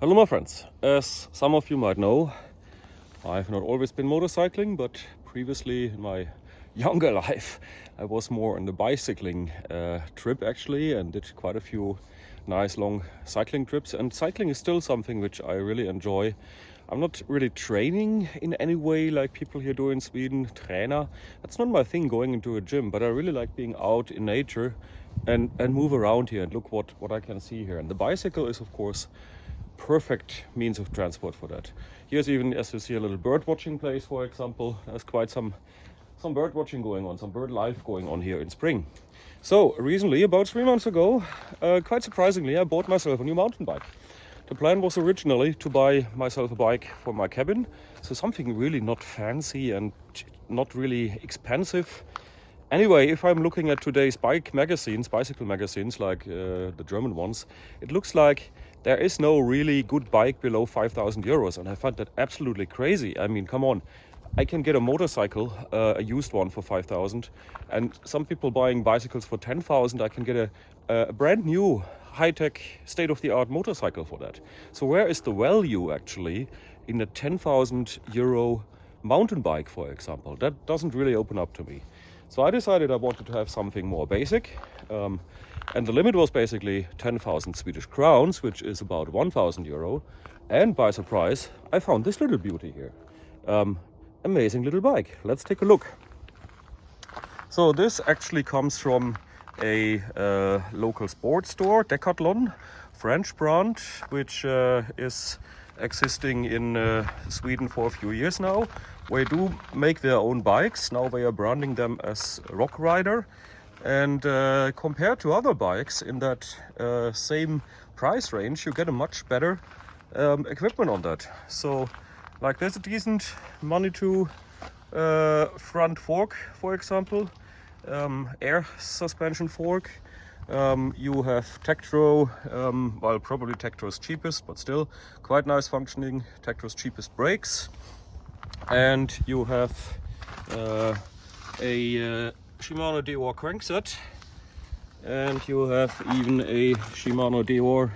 Hello my friends, as some of you might know, I've not always been motorcycling, but previously in my younger life I was more on the bicycling trip actually, and did quite a few nice long cycling trips, and cycling is still something which I really enjoy. I'm not really training in any way like people here do in Sweden, trainer. That's not my thing, going into a gym, but I really like being out in nature and move around here and look what I can see here. And the bicycle is of course perfect means of transport for that. Here's even, as you see, a little bird watching place, for example. There's quite some bird watching going on, some bird life going on here in spring. So recently, about 3 months ago, quite surprisingly, I bought myself a new mountain bike. The plan was originally to buy myself a bike for my cabin, so something really not fancy and not really expensive. Anyway, if I'm looking at today's bicycle magazines, like the German ones, it looks like there is no really good bike below 5,000 euros, and I find that absolutely crazy. I mean, come on, I can get a motorcycle, a used one, for 5,000, and some people buying bicycles for 10,000. I can get a brand new, high-tech, state-of-the-art motorcycle for that. So where is the value actually in a 10,000 euro mountain bike, for example? That doesn't really open up to me. So I decided I wanted to have something more basic, and the limit was basically 10,000 Swedish crowns, which is about 1,000 euro. And by surprise, I found this little beauty here. Amazing little bike. Let's take a look. So this actually comes from a local sports store, Decathlon, French brand, which is existing in Sweden for a few years now. They do make their own bikes. Now they are branding them as Rockrider. And compared to other bikes in that same price range, you get a much better equipment on that. So like there's a decent Manitou front fork, for example, air suspension fork. You have Tektro, well, probably Tektro's cheapest, but still quite nice functioning, Tektro's cheapest brakes. And you have a Shimano Deore crankset, and you have even a Shimano Deore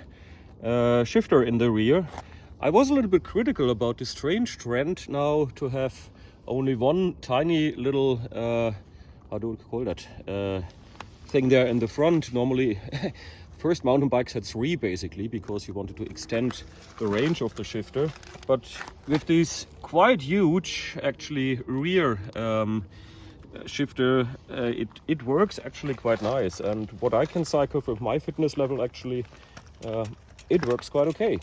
shifter in the rear. I was a little bit critical about this strange trend now to have only one tiny little, how do we call that, thing there in the front. Normally, first mountain bikes had 3 basically, because you wanted to extend the range of the shifter. But with these quite huge, actually, rear shifter, it works actually quite nice. And what I can cycle with my fitness level, actually, it works quite okay.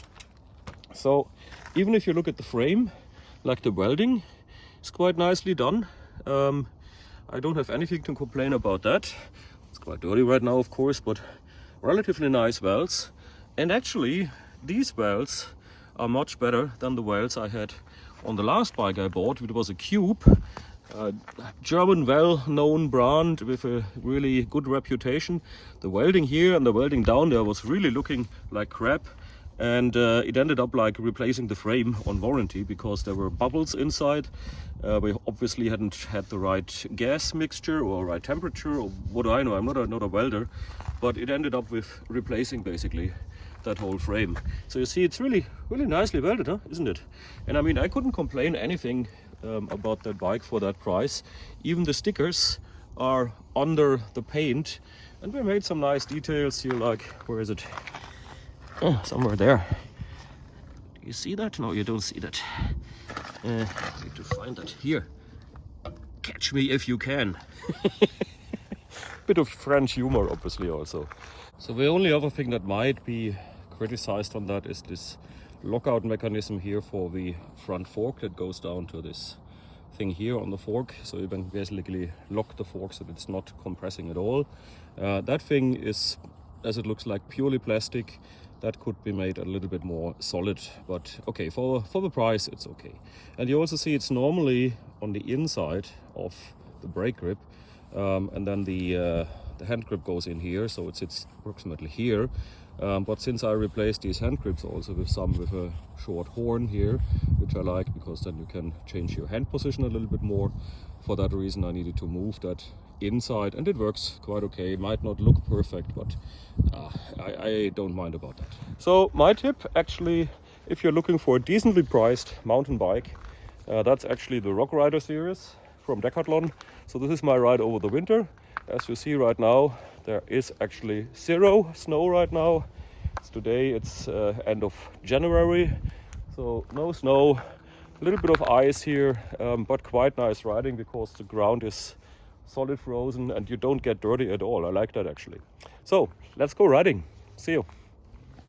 So even if you look at the frame, like the welding, it's quite nicely done. I don't have anything to complain about that. It's quite dirty right now, of course, but relatively nice welds. And actually, these welds are much better than the welds I had on the last bike I bought, which was a Cube. German well-known brand with a really good reputation. The welding here and the welding down there was really looking like crap, and it ended up like replacing the frame on warranty because there were bubbles inside. We obviously hadn't had the right gas mixture or right temperature, or what do I know, I'm not a welder, but it ended up with replacing basically that whole frame. So you see, it's really nicely welded, huh? Isn't it? And I mean, I couldn't complain anything about that bike for that price. Even the stickers are under the paint, and we made some nice details here, like, where is it? Oh, somewhere there. Do you see that? No, you don't see that. I need to find that. Here. Catch me if you can. Bit of French humor, obviously, also. So the only other thing that might be criticized on that is this lockout mechanism here for the front fork that goes down to this thing here on the fork. So you can basically lock the fork so that it's not compressing at all. That thing is, as it looks like, purely plastic. That could be made a little bit more solid, but okay, for the price it's okay. And you also see it's normally on the inside of the brake grip, and then the hand grip goes in here, so it sits approximately here. But since I replaced these hand grips also with some with a short horn here, which I like because then you can change your hand position a little bit more. For that reason I needed to move that inside, and it works quite okay. It might not look perfect, but I don't mind about that. So my tip, actually, if you're looking for a decently priced mountain bike, that's actually the Rockrider series from Decathlon. So this is my ride over the winter. As you see right now, there is actually 0 snow right now. Today it's end of January, so no snow, a little bit of ice here, but quite nice riding because the ground is solid frozen and you don't get dirty at all. I like that actually. So let's go riding. See you.